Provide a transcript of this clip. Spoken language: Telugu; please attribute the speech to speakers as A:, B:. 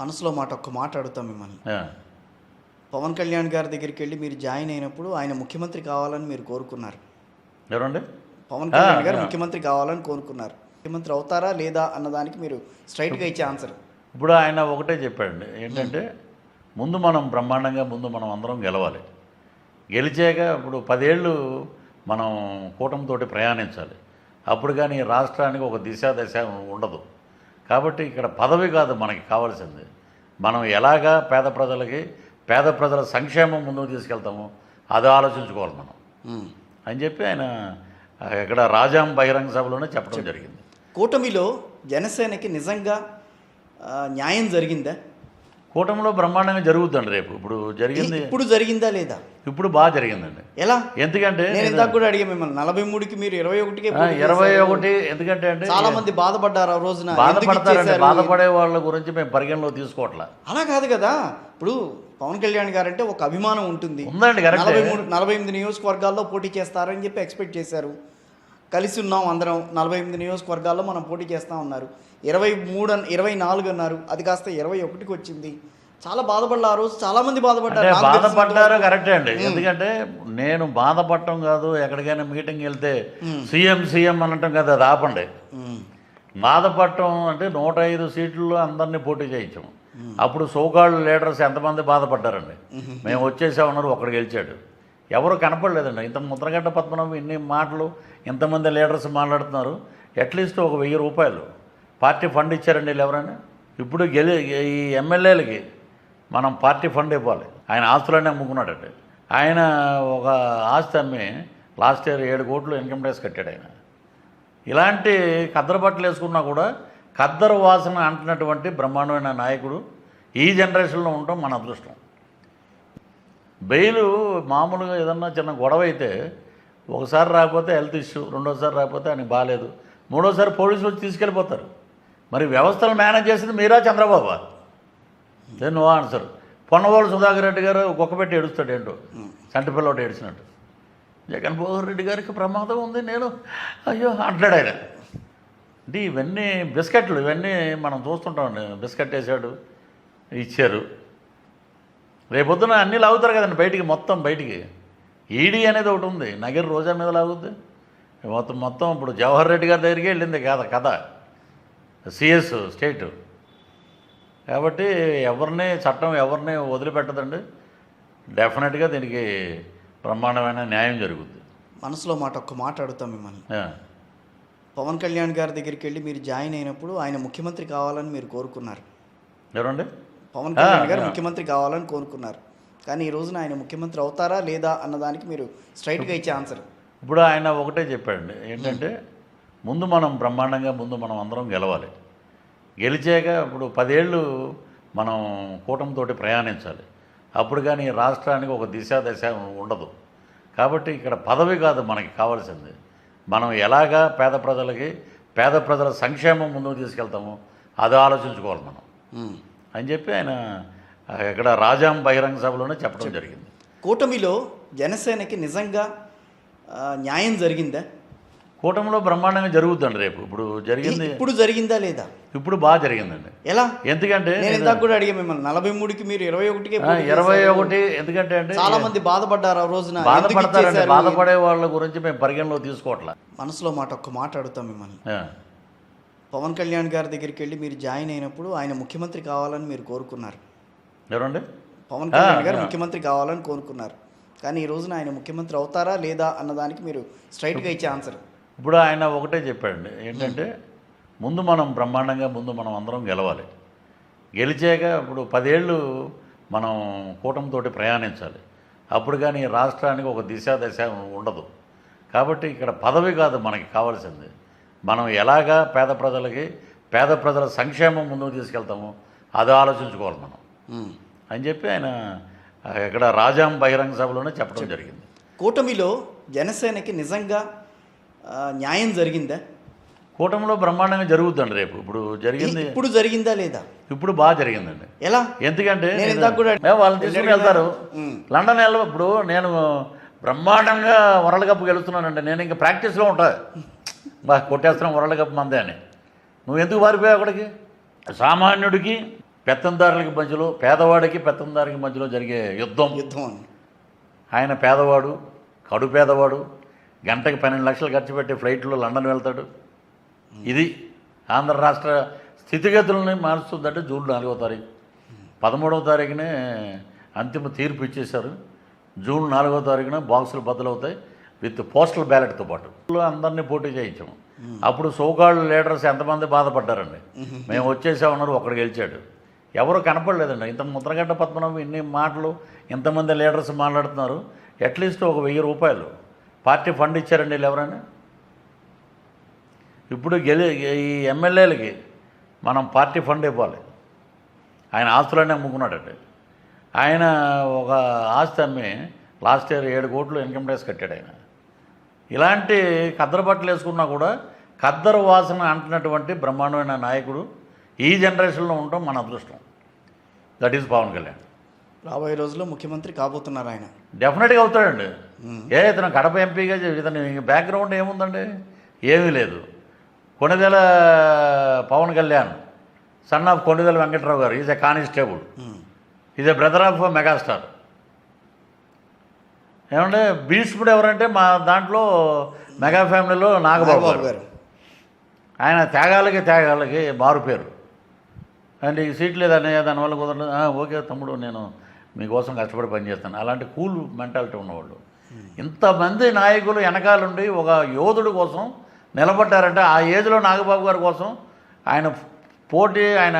A: మనసులో ఒక్క మాట అడుగుతాం మిమ్మల్ని.
B: ఆ.
A: పవన్ కళ్యాణ్ గారి దగ్గరికి వెళ్ళి మీరు జాయిన్ అయినప్పుడు ఆయన ముఖ్యమంత్రి కావాలని మీరు కోరుకున్నారు.
B: ఎవరండి?
A: పవన్ కళ్యాణ్ గారు ముఖ్యమంత్రి కావాలని కోరుకున్నారు. ముఖ్యమంత్రి అవుతారా లేదా అన్నదానికి మీరు స్ట్రైట్గా ఇచ్చే ఆన్సర్.
B: ఇప్పుడు ఆయన ఒకటే చెప్పాడండి, ఏంటంటే ముందు మనం బ్రహ్మాండంగా మనం అందరం గెలవాలి. గెలిచాక ఇప్పుడు 10 ఏళ్ళు మనం కూటమితోటి ప్రయాణించాలి. అప్పుడు కానీ రాష్ట్రానికి ఒక దశ ఉండదు. కాబట్టి ఇక్కడ పదవి కాదు మనకి కావాల్సింది, మనం ఎలాగా పేద ప్రజల సంక్షేమం ముందుకు తీసుకెళ్తామో అది ఆలోచించుకోవాలి మనం అని చెప్పి ఆయన ఇక్కడ రాజాం బహిరంగ సభలోనే చెప్పడం జరిగింది.
A: కూటమిలో జనసేనకి నిజంగా న్యాయం జరిగిందా?
B: కూటమిలో బ్రహ్మాండంగా జరుగుతుందండి. రేపు
A: ఇప్పుడు జరిగిందా లేదా?
B: ఇప్పుడు బాగా జరిగిందండి.
A: ఎలా?
B: ఎందుకంటే
A: నేను ఇందాక కూడా అడిగా మిమ్మల్ని, 43కి మీరు
B: 21 ఎందుకంటే అంటే
A: చాలా మంది బాధపడ్డారు ఆ రోజున.
B: బాధపడతారండి, బాధపడే వాళ్ళ గురించి మేము పరిగణలో తీసుకోవట్లా.
A: అలా కాదు కదా. ఇప్పుడు పవన్ కళ్యాణ్ గారు అంటే ఒక అభిమానం ఉంటుంది.
B: ఉందండి,
A: 48 నియోజకవర్గాల్లో పోటీ చేస్తారని చెప్పి ఎక్స్పెక్ట్ చేశారు. కలిసి ఉన్నాం అందరం, 48 నియోజకవర్గాల్లో మనం పోటీ చేస్తూ ఉన్నారు. 24 అన్నారు, అది కాస్త 21కి వచ్చింది. చాలా బాధపడ్డా ఆ రోజు, చాలా మంది
B: బాధపడ్డారు. కరెక్టే అండి. ఎందుకంటే నేను బాధపడటం కాదు, ఎక్కడికైనా మీటింగ్ వెళ్తే సీఎం అనటం కాదు, అది ఆపండి. బాధపడటం అంటే 105 సీట్లలో అందరినీ పోటీ చేయించాము. అప్పుడు సోకాళ్ళు లీడర్స్ ఎంతమంది బాధపడ్డారండి. మేము వచ్చేసామన్నారు, ఒకడు గెలిచాడు. ఎవరు కనపడలేదండి. ఇంత ముద్రగడ్డ పద్మనాభం ఇన్ని మాటలు, ఇంతమంది లీడర్స్ మాట్లాడుతున్నారు. అట్లీస్ట్ ఒక 1000 రూపాయలు పార్టీ ఫండ్ ఇచ్చారండి వీళ్ళు ఎవరైనా? ఇప్పుడు ఈ ఎమ్మెల్యేలకి మనం పార్టీ ఫండ్ ఇవ్వాలి. ఆయన ఆస్తులన్నీ అమ్ముకున్నాడంటే, ఆయన ఒక ఆస్తి అమ్మి లాస్ట్ ఇయర్ 7 కోట్లు ఇన్కమ్ ట్యాక్స్ కట్టాడు ఆయన. ఇలాంటి కద్దరు బట్టలు వేసుకున్నా కూడా కద్దరు వాసన అంటున్నటువంటి బ్రహ్మాండమైన నాయకుడు ఈ జనరేషన్లో ఉండటం మన అదృష్టం. బెయిలు మామూలుగా ఏదన్నా చిన్న గొడవ అయితే ఒకసారి రాకపోతే హెల్త్ ఇష్యూ, రెండోసారి రాకపోతే ఆయనకి బాగాలేదు, మూడోసారి పోలీసులు వచ్చి తీసుకెళ్ళిపోతారు. మరి వ్యవస్థను మేనేజ్ చేసింది మీరా చంద్రబాబు? No answer. పొన్నవాళ్ళు సుధాకర్ రెడ్డి గారు కుక్క పెట్టి ఏడుస్తాడు ఏంటో, చంటిపిల్లటి ఏడిచినట్టు. జగన్మోహన్ రెడ్డి గారికి ప్రమాదం ఉంది, నేను అయ్యో అంటాడు ఆయన. అంటే ఇవన్నీ బిస్కెట్లు, ఇవన్నీ మనం చూస్తుంటామండి. బిస్కెట్ వేసాడు, ఇచ్చారు, రేపొద్దున అన్నీ లాగుతారు కదండి బయటికి, మొత్తం బయటికి. ఈడీ అనేది ఒకటి ఉంది, నగిరి రోజా మీద లాగుద్ది మొత్తం. ఇప్పుడు జవహర్ రెడ్డి గారి దగ్గరికి వెళ్ళింది కథ సిఎస్ స్టేట్. కాబట్టి చట్టం ఎవరిని వదిలిపెట్టదండి. డెఫినెట్గా దీనికి బ్రహ్మాండమైన న్యాయం జరుగుద్ది.
A: మనసులో ఒక్క మాట అడుగుతాం మిమ్మల్ని. పవన్ కళ్యాణ్ గారి దగ్గరికి వెళ్ళి మీరు జాయిన్ అయినప్పుడు ఆయన ముఖ్యమంత్రి కావాలని మీరు కోరుకున్నారు.
B: ఎవరండి?
A: పవన్ కళ్యాణ్ గారు ముఖ్యమంత్రి కావాలని కోరుకున్నారు. కానీ ఈ రోజున ఆయన ముఖ్యమంత్రి అవుతారా లేదా అన్నదానికి మీరు స్ట్రైట్గా ఇచ్చే ఆన్సర్.
B: ఇప్పుడు ఆయన ఒకటే చెప్పాడండి, ఏంటంటే ముందు మనం బ్రహ్మాండంగా మనం అందరం గెలవాలి. గెలిచాక ఇప్పుడు 10 ఏళ్ళు మనం కూటమితోటి ప్రయాణించాలి. అప్పుడు కానీ రాష్ట్రానికి ఒక దశ ఉండదు. కాబట్టి ఇక్కడ పదవి కాదు మనకి కావాల్సింది, మనం ఎలాగా పేద ప్రజల సంక్షేమం ముందుకు తీసుకెళ్తామో అది ఆలోచించుకోవాలి మనం అని చెప్పి ఆయన ఇక్కడ రాజాం బహిరంగ సభలోనే చెప్పడం జరిగింది.
A: కూటమిలో జనసేనకి నిజంగా న్యాయం జరిగిందా?
B: కూటమిలో బ్రహ్మాండంగా జరుగుతుందండి. రేపు ఇప్పుడు
A: జరిగిందా లేదా?
B: ఇప్పుడు బాగా జరిగిందండి.
A: ఎలా?
B: ఎందుకంటే
A: నేను ఇందాక కూడా అడిగా మిమ్మల్ని, 43కి మీరు
B: 21 ఎందుకంటే అంటే
A: చాలా మంది బాధపడ్డారు ఆ రోజున.
B: బాధపడతారండి, బాధపడే వాళ్ళ గురించి మేము పరిగణలో తీసుకోవట్లా.
A: మనసులో ఒక్క మాట అడుగుతాం మిమ్మల్ని. పవన్ కళ్యాణ్ గారి దగ్గరికి వెళ్ళి మీరు జాయిన్ అయినప్పుడు ఆయన ముఖ్యమంత్రి కావాలని మీరు కోరుకున్నారు.
B: ఎవరండి?
A: పవన్ కళ్యాణ్ గారు ముఖ్యమంత్రి కావాలని కోరుకున్నారు. కానీ ఈ రోజున ఆయన ముఖ్యమంత్రి అవుతారా లేదా అన్నదానికి మీరు స్ట్రైట్గా ఇచ్చే ఆన్సర్.
B: ఇప్పుడు ఆయన ఒకటే చెప్పాడండి, ఏంటంటే ముందు మనం బ్రహ్మాండంగా మనం అందరం గెలవాలి. గెలిచాక ఇప్పుడు 10 ఏళ్ళు మనం కూటమితోటి ప్రయాణించాలి. అప్పుడు కానీ రాష్ట్రానికి ఒక దశ ఉండదు. కాబట్టి ఇక్కడ పదవి కాదు మనకి కావాల్సింది, మనం ఎలాగా పేద ప్రజల సంక్షేమం ముందుకు తీసుకెళ్తామో అది ఆలోచించుకోవాలి మనం అని చెప్పి ఆయన ఇక్కడ రాజాం బహిరంగ సభలోనే చెప్పడం జరిగింది.
A: కూటమిలో జనసేనకి నిజంగా న్యాయం జరిగిందా?
B: కూటమిలో బ్రహ్మాండంగా జరుగుతుందండి. రేపు ఇప్పుడు
A: జరిగిందా లేదా?
B: ఇప్పుడు బాగా జరిగిందండి.
A: ఎలా?
B: ఎందుకంటే
A: నేను ఇందాక కూడా
B: వాళ్ళని తీసుకుని వెళ్తారు లండన్ ఇప్పుడు నేను బ్రహ్మాండంగా వరల్డ్ కప్ గెలుస్తున్నానండి, నేను ఇంకా ప్రాక్టీస్లో ఉంటా, బాగా కొట్టేస్తున్నాం వరల్డ్ కప్ మందే అని. నువ్వు ఎందుకు పారిపోయావు అక్కడికి? సామాన్యుడికి పెత్తందారులకి మధ్యలో, పేదవాడికి పెత్తందారికి మధ్యలో జరిగే యుద్ధం.
A: అని
B: ఆయన పేదవాడు, కడు పేదవాడు, గంటకి 12 లక్షలు ఖర్చు పెట్టి ఫ్లైట్లో లండన్ వెళ్తాడు. ఇది ఆంధ్ర రాష్ట్ర స్థితిగతులని మారుస్తుందంటే జూన్ 4వ తారీఖు. 13వ తారీఖునే అంతిమ తీర్పు ఇచ్చేశారు. జూన్ 4వ తారీఖున బాక్సులు బద్దలవుతాయి విత్ పోస్టల్ బ్యాలెట్తో పాటు. అందరినీ పోటీ చేయించాము. అప్పుడు సోకాళ్ళు లీడర్స్ ఎంతమంది బాధపడ్డారండి. మేము వచ్చేసామన్నారు, ఒకడు గెలిచాడు. ఎవరు కనపడలేదండి. ఇంత ముద్రగడ్డ పద్మనాభం ఇన్ని మాటలు, ఇంతమంది లీడర్స్ మాట్లాడుతున్నారు. అట్లీస్ట్ ఒక 1000 రూపాయలు పార్టీ ఫండ్ ఇచ్చారండి వీళ్ళు ఎవరైనా? ఇప్పుడు ఈ ఎమ్మెల్యేలకి మనం పార్టీ ఫండ్ ఇవ్వాలి. ఆయన ఆస్తులన్నీ అమ్ముకున్నాడండి. ఆయన ఒక ఆస్తి అమ్మి లాస్ట్ ఇయర్ 7 కోట్లు ఇన్కమ్ ట్యాక్స్ కట్టాడు ఆయన. ఇలాంటి కద్దరు బట్టలు వేసుకున్నా కూడా కద్దరు వాసన అంటున్నటువంటి బ్రహ్మాండమైన నాయకుడు ఈ జనరేషన్లో ఉండటం మన అదృష్టం. That is Pawan Kalyan.
A: రాబోయే రోజుల్లో ముఖ్యమంత్రి కాబోతున్నారు ఆయన.
B: డెఫినెట్గా అవుతాడండి. ఇతను కడప ఎంపీగా ఇతని బ్యాక్గ్రౌండ్ ఏముందండి? ఏమీ లేదు. కొణిదెల పవన్ కళ్యాణ్ సన్ ఆఫ్ కొణిదెల వెంకట్రావు గారు is a constable, is a brother of megastar. ఏమంటే భీష్ముడు ఎవరంటే మా దాంట్లో మెగా ఫ్యామిలీలో నాగబాబు గారు. ఆయన త్యాగాలకి మారు పేరు. అంటే ఈ సీట్ లేదనే దానివల్ల కుదరదు. ఓకే తమ్ముడు, నేను మీకోసం కష్టపడి పనిచేస్తాను. అలాంటి కూల్ మెంటాలిటీ ఉన్నవాళ్ళు. ఇంతమంది నాయకులు వెనకాలండి ఒక యోధుడు కోసం నిలబడ్డారంటే ఆ ఏజ్లో నాగబాబు గారి కోసం ఆయన పోటీ, ఆయన